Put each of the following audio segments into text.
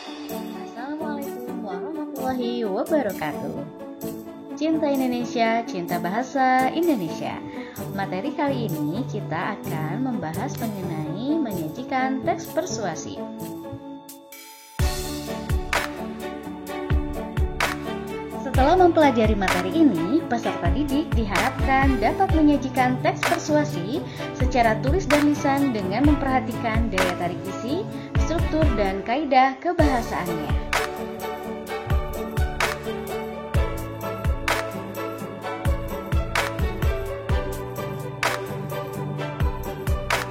Assalamualaikum warahmatullahi wabarakatuh. Cinta Indonesia, cinta bahasa Indonesia. Materi kali ini kita akan membahas mengenai menyajikan teks persuasif. Setelah mempelajari materi ini, peserta didik diharapkan dapat menyajikan teks persuasi secara tulis dan lisan dengan memperhatikan daya tarik isi, struktur, dan kaidah kebahasaannya.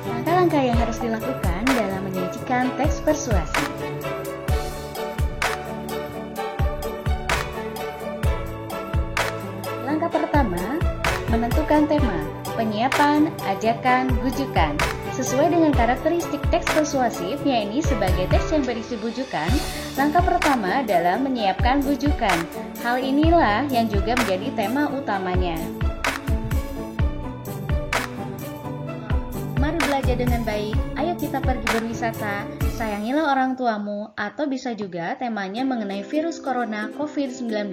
Langkah-langkah yang harus dilakukan dalam menyajikan teks persuasi. Langkah pertama, menentukan tema, penyiapan, ajakan, bujukan. Sesuai dengan karakteristik teks persuasif, yaitu sebagai teks yang berisi bujukan, langkah pertama adalah menyiapkan bujukan. Hal inilah yang juga menjadi tema utamanya. Mari belajar dengan baik, ayo kita pergi berwisata, sayangilah orang tuamu, atau bisa juga temanya mengenai virus corona COVID-19.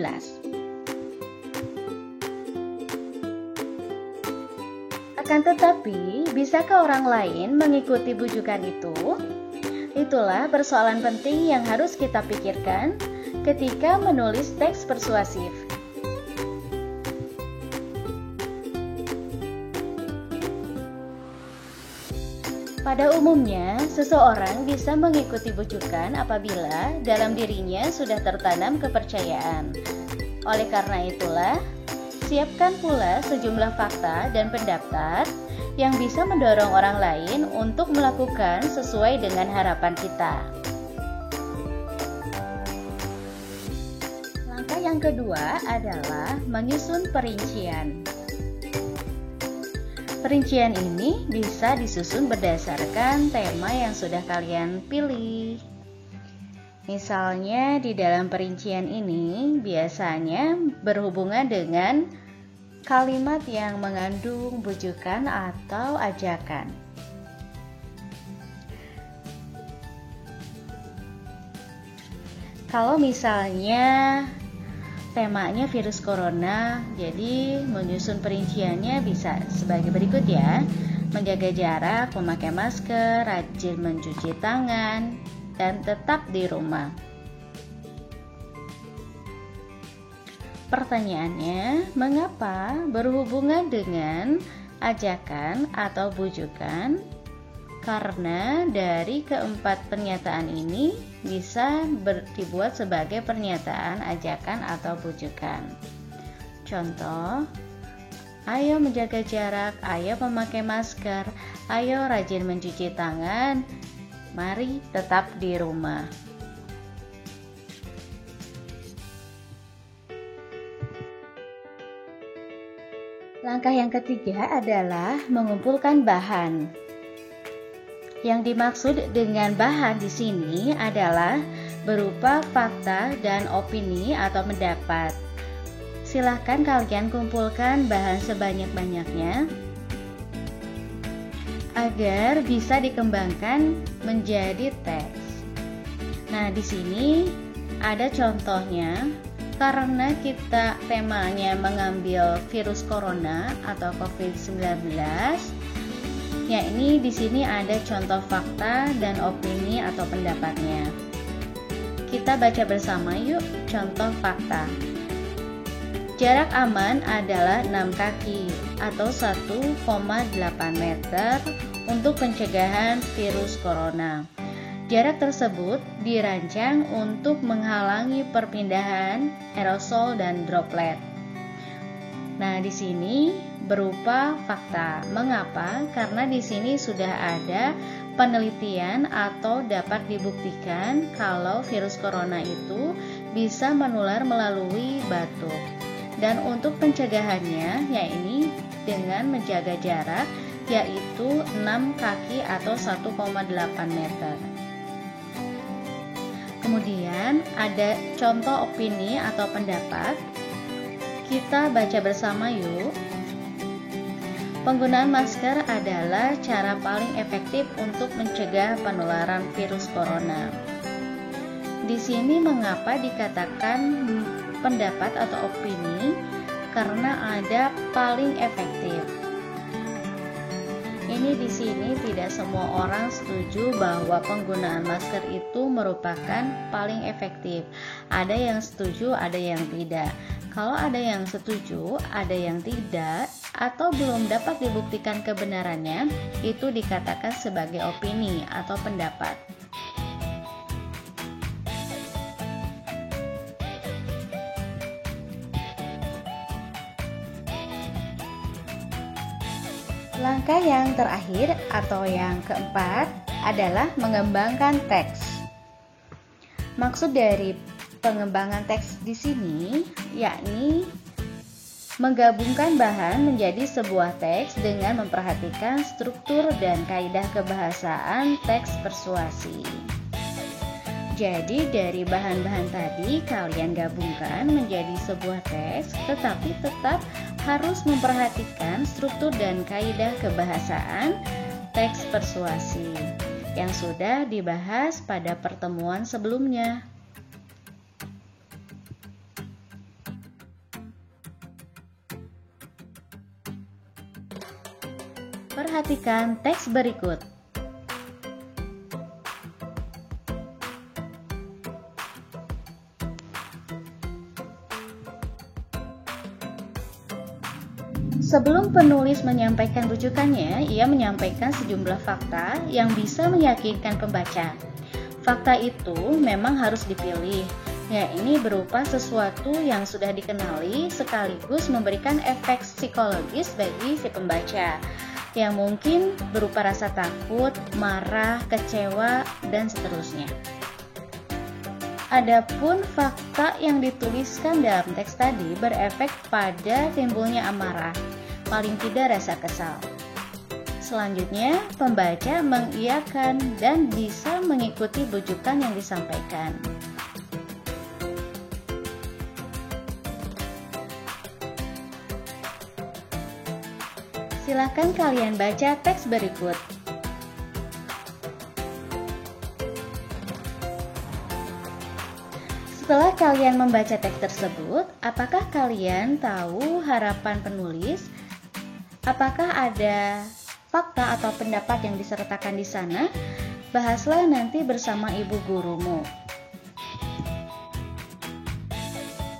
Akan tetapi, bisakah orang lain mengikuti bujukan itu? Itulah persoalan penting yang harus kita pikirkan ketika menulis teks persuasif. Pada umumnya, seseorang bisa mengikuti bujukan apabila dalam dirinya sudah tertanam kepercayaan. Oleh karena itulah, siapkan pula sejumlah fakta dan pendapat yang bisa mendorong orang lain untuk melakukan sesuai dengan harapan kita. Langkah yang kedua adalah menyusun perincian. Perincian ini bisa disusun berdasarkan tema yang sudah kalian pilih. Misalnya di dalam perincian ini biasanya berhubungan dengan kalimat yang mengandung bujukan atau ajakan. Kalau misalnya temanya virus corona, jadi menyusun perinciannya bisa sebagai berikut ya. Menjaga jarak, memakai masker, rajin mencuci tangan, dan tetap di rumah. Pertanyaannya, mengapa berhubungan dengan ajakan atau bujukan? Karena dari keempat pernyataan ini bisa dibuat sebagai pernyataan ajakan atau bujukan. Contoh, ayo menjaga jarak, ayo memakai masker, ayo rajin mencuci tangan, mari tetap di rumah. Langkah yang ketiga adalah mengumpulkan bahan. Yang dimaksud dengan bahan di sini adalah berupa fakta dan opini atau pendapat. Silahkan kalian kumpulkan bahan sebanyak-banyaknya agar bisa dikembangkan menjadi teks. Nah, di sini ada contohnya. Karena kita temanya mengambil virus corona atau COVID-19, ya ini di sini ada contoh fakta dan opini atau pendapatnya. Kita baca bersama yuk contoh fakta. Jarak aman adalah 6 kaki atau 1,8 meter untuk pencegahan virus corona. Jarak tersebut dirancang untuk menghalangi perpindahan aerosol dan droplet. Nah, di sini berupa fakta. Mengapa? Karena di sini sudah ada penelitian atau dapat dibuktikan kalau virus corona itu bisa menular melalui batuk. Dan untuk pencegahannya, yaitu dengan menjaga jarak, yaitu 6 kaki atau 1,8 meter. Kemudian ada contoh opini atau pendapat. Kita baca bersama yuk. Penggunaan masker adalah cara paling efektif untuk mencegah penularan virus corona. Di sini mengapa dikatakan pendapat atau opini? Karena ada paling efektif. Ini di sini tidak semua orang setuju bahwa penggunaan masker itu merupakan paling efektif. Ada yang setuju, ada yang tidak. Kalau ada yang setuju, ada yang tidak, atau belum dapat dibuktikan kebenarannya, itu dikatakan sebagai opini atau pendapat. Langkah yang terakhir atau yang keempat adalah mengembangkan teks. Maksud dari pengembangan teks di sini yakni menggabungkan bahan menjadi sebuah teks dengan memperhatikan struktur dan kaidah kebahasaan teks persuasi. Jadi dari bahan-bahan tadi kalian gabungkan menjadi sebuah teks, tetapi tetap harus memperhatikan struktur dan kaidah kebahasaan teks persuasi yang sudah dibahas pada pertemuan sebelumnya. Perhatikan teks berikut. Sebelum penulis menyampaikan rujukannya, ia menyampaikan sejumlah fakta yang bisa meyakinkan pembaca. Fakta itu memang harus dipilih, yakni berupa sesuatu yang sudah dikenali sekaligus memberikan efek psikologis bagi si pembaca, yang mungkin berupa rasa takut, marah, kecewa, dan seterusnya. Adapun fakta yang dituliskan dalam teks tadi berefek pada timbulnya amarah, paling tidak rasa kesal. Selanjutnya, pembaca mengiyakan dan bisa mengikuti bujukan yang disampaikan. Silakan kalian baca teks berikut. Setelah kalian membaca teks tersebut, apakah kalian tahu harapan penulis? Apakah ada fakta atau pendapat yang disertakan di sana? Bahaslah nanti bersama ibu gurumu.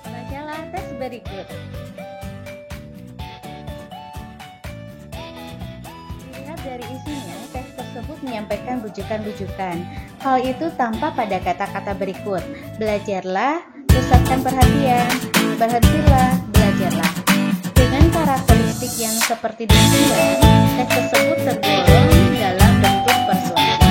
Bacalah teks berikut. Dilihat dari isinya, teks tersebut menyampaikan rujukan-rujukan. Hal itu tampak pada kata-kata berikut. Belajarlah, pusatkan perhatian, berhentilah, belajarlah. Dengan karakteristik yang seperti demikian, teks tersebut tergolong dalam bentuk persuasi.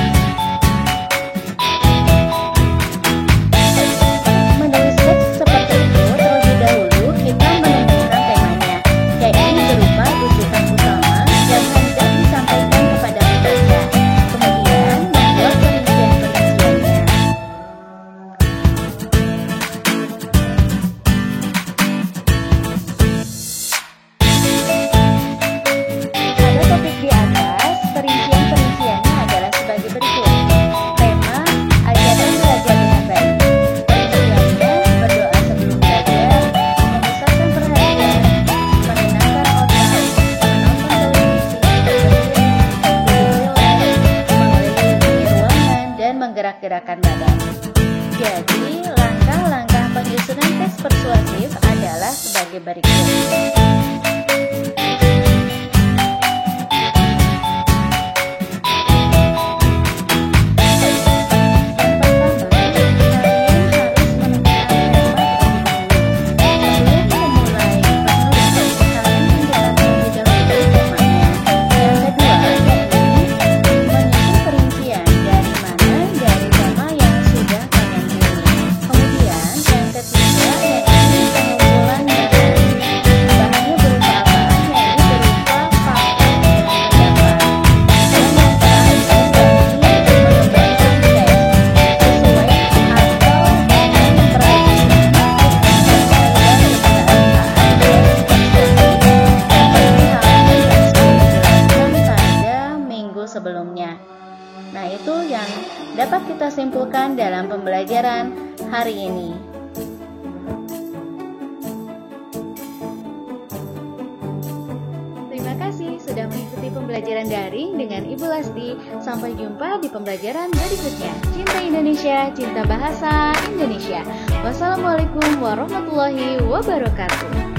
Menulis teks seperti itu terlebih dahulu kita menentukan temanya, yaitu berupa rujukan utama yang hendak disampaikan kepada pembaca. Kemudian membuat perincian-perinciannya. Pada topik di atas, perincian-perinciannya adalah sebagai berikut. Tema, ajaran belajar dengan baik. Perinciannya, berdoa sebelum belajar, memusatkan perhatian, menenangkan otak, menonton televisi, berdiri, duduk rileks, mengelilingi ruangan, dan menggerak-gerakkan badan. Jadi, langkah-langkah penyusunan teks persuasif adalah sebagai berikut. Sebelumnya. Nah, itu yang dapat kita simpulkan dalam pembelajaran hari ini. Terima kasih sudah mengikuti pembelajaran daring dengan Ibu Lasti. Sampai jumpa di pembelajaran berikutnya. Cinta Indonesia, cinta bahasa Indonesia. Wassalamualaikum warahmatullahi wabarakatuh.